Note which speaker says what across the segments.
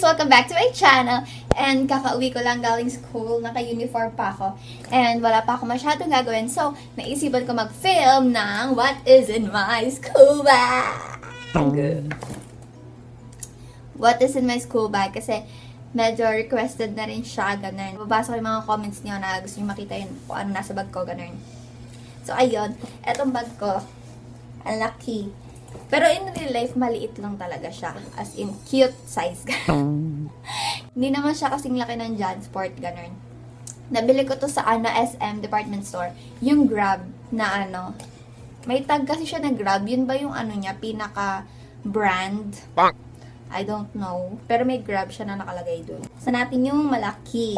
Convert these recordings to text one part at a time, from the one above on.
Speaker 1: Welcome back to my channel. And kakauwi ko lang galing school, naka-uniform pa ako. And wala pa ako masyadong gagawin. So, naisipan ko mag-film ng What is in my school bag? What is in my school bag? Kasi medyo requested na rin siya, ganun. Babasa ko yung mga comments niyo na gusto niyo makita yun kung ano nasa bag ko, ganun. So, ayun. Etong bag ko, ang laki. Pero in real life, maliit lang talaga siya. As in, cute size. Hindi naman siya kasing laki ng Jansport, ganun. Nabili ko to sa SM department store. Yung Grab na may tag kasi siya na Grab. Yun ba yung niya, pinaka-brand? I don't know. Pero may Grab siya na nakalagay dun. Sa natin yung malaki.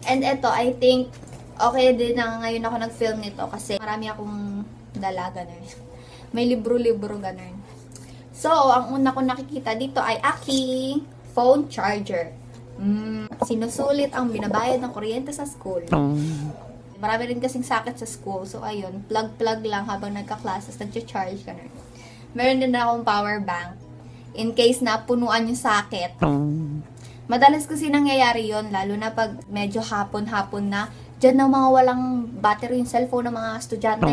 Speaker 1: And ito, I think, okay din na ngayon ako nag-film nito kasi marami akong dala, ganun. May libro-libro, ganun. So, ang una ko nakikita dito ay aking phone charger. Sinusulit ang binabayad ng kuryente sa school. Marami rin kasing sakit sa school. So, ayun, plug-plug lang habang nagka-classes, nag-charge, ganun. Meron din na akong power bank in case na punuan yung sakit. Madalas kasi nangyayari yon, lalo na pag medyo hapon-hapon na. Diyan na mga walang battery yung cellphone ng mga estudyante.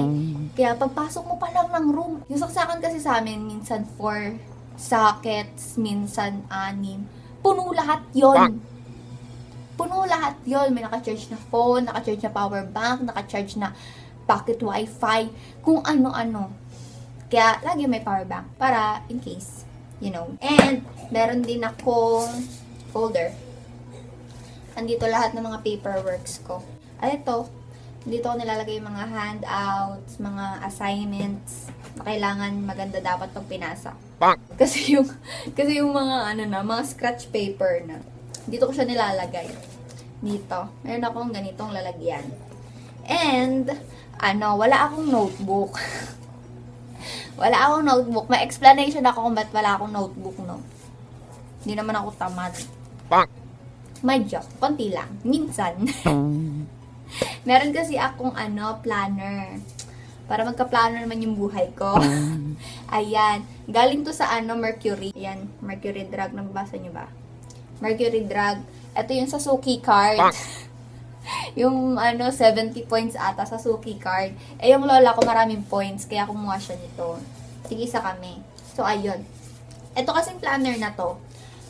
Speaker 1: Kaya pagpasok mo pa lang ng room, yung saksakan kasi sa amin, minsan 4 sockets, minsan 6. Puno lahat yon. Puno lahat yon. May naka-charge na phone, naka-charge na power bank, naka-charge na pocket wifi, kung ano-ano. Kaya lagi may power bank para in case, you know. And meron din akong folder. Andito lahat ng mga paperworks ko. Ay, ito. Dito ko nilalagay yung mga handouts, mga assignments na kailangan maganda dapat pag pinasa. Kasi yung mga mga scratch paper na. Dito ko siya nilalagay. Dito. Meron akong ganitong lalagyan. And wala akong notebook. Wala akong notebook. May explanation ako kung ba't wala akong notebook, no. Hindi naman ako tamad. Medyo, konti lang. Minsan. Meron kasi akong planner. Para magka-planner naman yung buhay ko. Ayan. Galing to sa Mercury. Ayan, Mercury Drug. Nababasa nyo ba? Mercury Drug. Ito yung sa Suki card. Yung 70 points ata sa Suki card. Eh, yung lola ko maraming points. Kaya kumuha siya nito. Tig-isa kami. So, ayun. Ito kasing planner na to.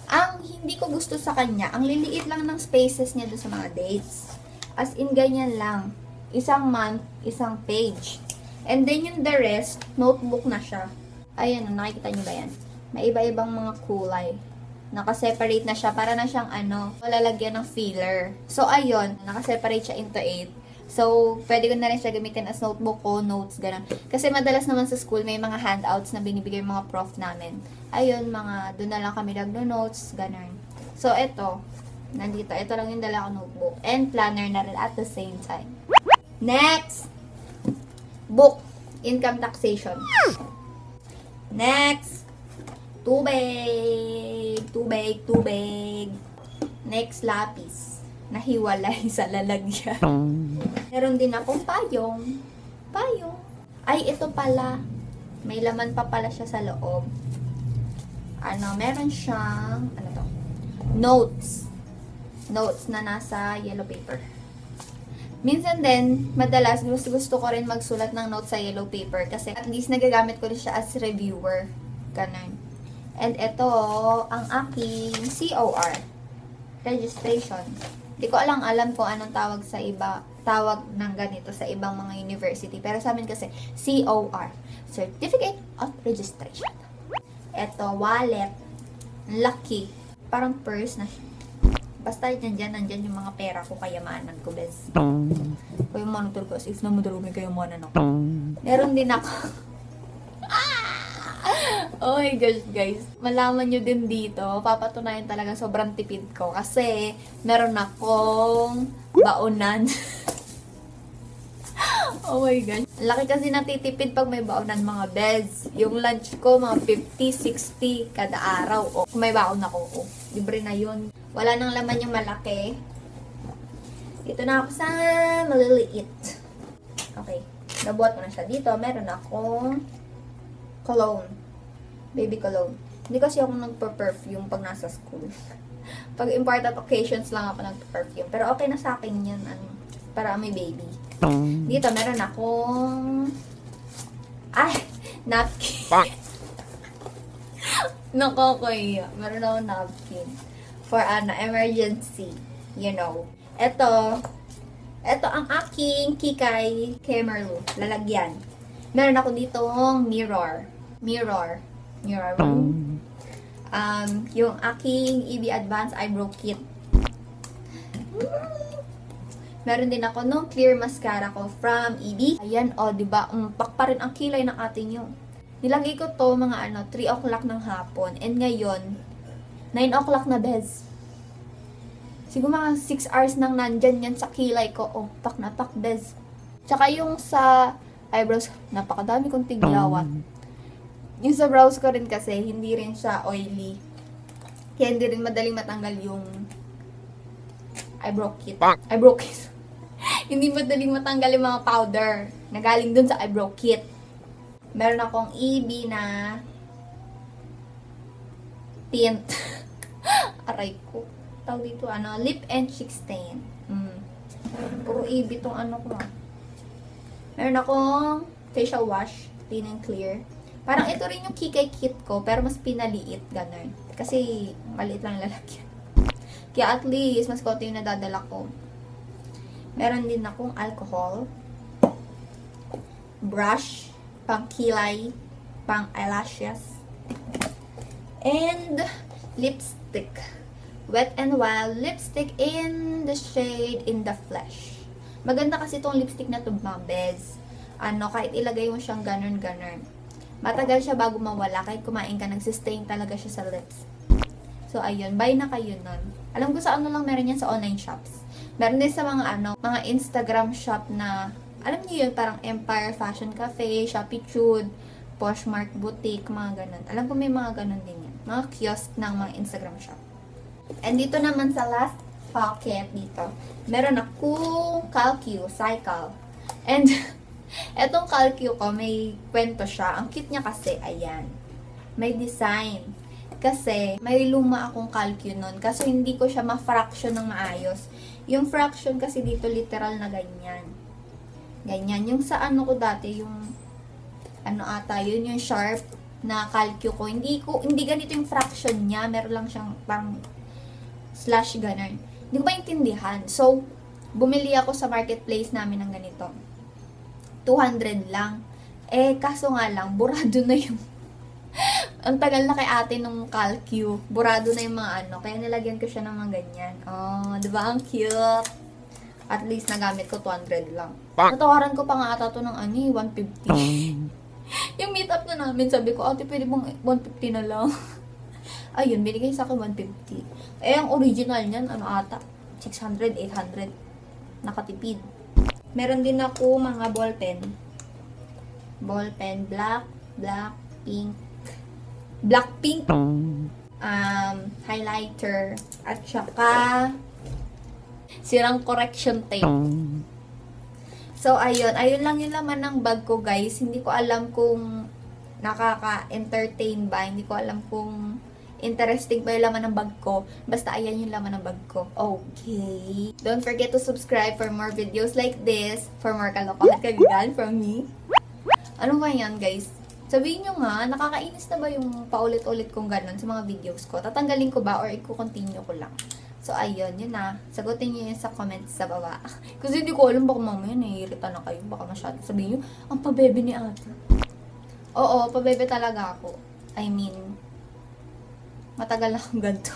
Speaker 1: Ang hindi ko gusto sa kanya, ang liliit lang ng spaces niya doon sa mga dates. As in, ganyan lang. Isang month, isang page. And then yung the rest, notebook na siya. Ayan, nakikita niyo ba yan? May iba-ibang mga kulay. Nakaseparate na siya. Para na siyang malalagyan ng filler. So, ayun. Nakaseparate siya into 8. So, pwede ko na rin siya gamitin as notebook o notes, gano'n. Kasi madalas naman sa school, may mga handouts na binibigay mga prof namin. Ayun, doon na lang kami nagno-notes, gano'n. So, ito. Nandito. Ito lang yung dala ko notebook. And planner na rin at the same time. Next! Book. Income taxation. Next! Tubig. Tubig. Next, lapis. Nahiwalay sa lalagyan. Meron din akong payong. Ay, ito pala. May laman pa pala siya sa loob. Meron siyang, notes. Notes na nasa yellow paper. Minsan din, madalas, gusto ko rin magsulat ng notes sa yellow paper kasi at least nagagamit ko rin siya as reviewer. Ganun. And ito, ang aking COR. Registration. Hindi ko alam kung anong tawag ng ganito sa ibang mga university. Pero sa amin kasi, COR. Certificate of Registration. Ito, wallet. Lucky. Parang purse na siya. Basta nandyan yung mga pera ko, kayamanan ko, bes. Kayamanan ko, as if na madalo may kayamanan ako. Meron din ako. Oh my gosh, guys. Malaman nyo din dito, papatunayan talaga sobrang tipid ko. Kasi, meron akong baonan. Oh my gosh. Laki kasi natitipid pag may baonan, mga beds. Yung lunch ko, mga 50, 60 kada araw. O, kung may baon ako, libre na yun. Wala nang laman yung malaki. Ito na ako sa maliliit. Okay. Nabuhat ko na siya dito. Meron akong cologne. Baby cologne. Hindi kasi ako nagpa-perfume pag nasa school. Pag important occasions lang ako nagpa-perfume. Pero okay na sa akin yan, para may baby. Dito, meron akong napkin. Nakokoya. Meron akong napkin. For emergency. You know. Ito ang aking Kikay Kemerlu. Lalagyan. Meron ako ditong mirror. Yung aking EB Advanced Eyebrow Kit. Meron din ako nung clear mascara ko from EB. Ayan, diba? Pak pa rin ang kilay ng ating yung. Nilagay ko to mga 3 o'clock ng hapon. And ngayon, 9 o'clock na, bez. Siguro mga 6 hours nang nandyan yan sa kilay ko. Pak na pak, bez. Tsaka yung sa eyebrows, napakadami kong tigyawat. Yung sa brows ko rin kasi, hindi rin siya oily. Kaya hindi rin madaling matanggal yung eyebrow kit. Hindi madaling matanggal yung mga powder na galing dun sa eyebrow kit. Meron akong EB na tint. Aray ko. Tawag dito, lip and cheek stain. Puro EB tong ko. Meron akong facial wash, clean and clear. Parang ito rin yung Kikay kit ko, pero mas pinaliit, ganun. Kasi maliit lang lalagyan. Kaya at least, mas konti yung nadadala ko. Meron din akong alcohol, brush, pang kilay, pang eyelashes, and lipstick. Wet n Wild lipstick in the shade In the Flesh. Maganda kasi itong lipstick na to, mabez. Kahit ilagay mo siyang ganun-ganun. Matagal siya bago mawala. Kahit kumain ka, nagsistain talaga siya sa lips. So, ayun. Buy na kayo nun. Alam ko sa lang meron yan sa online shops. Meron din sa mga mga Instagram shop na, alam niyo yun, parang Empire Fashion Cafe, Shopee Chud, Poshmark Boutique, mga ganun. Alam ko may mga ganun din yan. Mga kiosk ng mga Instagram shop. And dito naman sa last pocket dito, meron akong Calcu Cycle. And, etong Calcu ko, may kwento siya. Ang cute niya kasi, ayan. May design. Kasi, may luma akong Calcu nun. Kasi hindi ko siya ma-fraction ng maayos. Yung fraction kasi dito, literal na ganyan. Ganyan. Yung sa ko dati, yung yun yung sharp na Calcu ko. Hindi ganito yung fraction niya. Meron lang siyang parang slash ganun. Hindi ko maintindihan. So, bumili ako sa marketplace namin ng ganito. 200 lang. Kaso nga lang, burado na yung ang tagal na kay ate nung Calcu. Burado na yung mga kaya nilagyan ko siya ng mga ganyan. Diba? Ang cute. At least nagamit ko 200 lang. Natawaran ko pa nga ata to ng 150. Yung meet up na namin, sabi ko, ate, pwede bang 150 na lang? Ayun, binigay sa akin 150. Ang original niyan, ata? 600, 800. Nakatipid. Meron din ako mga ballpen. Ballpen, Blackpink, highlighter, at saka sirang correction tape. So, ayun lang yung laman ng bag ko, guys. Hindi ko alam kung nakaka-entertain ba. Hindi ko alam kung interesting ba yung laman ng bag ko. Basta, ayan yung laman ng bag ko. Okay. Don't forget to subscribe for more videos like this. For more kalokohan kagagan from me. Ano ba yan, guys? Sabihin nyo nga, nakakainis na ba yung paulit-ulit kong ganun sa mga videos ko? Tatanggalin ko ba or i-continue ko lang? So, ayun, yun na. Sagutin nyo yun sa comments sa baba. Kasi hindi ko alam, baka mamaya naiirita na kayo. Baka masyado sabihin nyo, ang pabebe ni ate. Oo, pabebe talaga ako. I mean, matagal na akong ganito.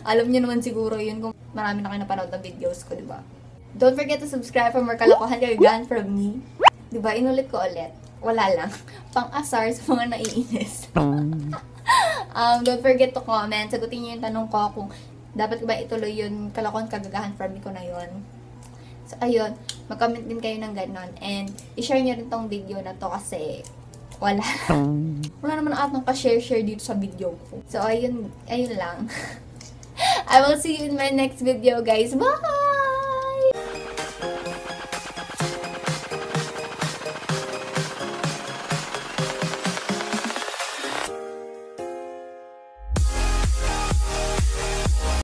Speaker 1: Alam nyo naman siguro yun kung marami na kayo napanood ng videos ko, diba? Don't forget to subscribe for more kalokohan kagagan from me. Diba? Inulit ko ulit. Wala lang. Pang-asar sa mga naiinis. Don't forget to comment. Sagutin nyo yung tanong ko kung dapat ba ituloy yung kalokohan kagagahan from me ko na yun. So, ayun. Mag-comment din kayo ng ganon. And, i-share nyo rin tong video na to kasi wala. Wala naman atang ka-share dito sa video ko. So, ayun lang. I will see you in my next video, guys. Bye!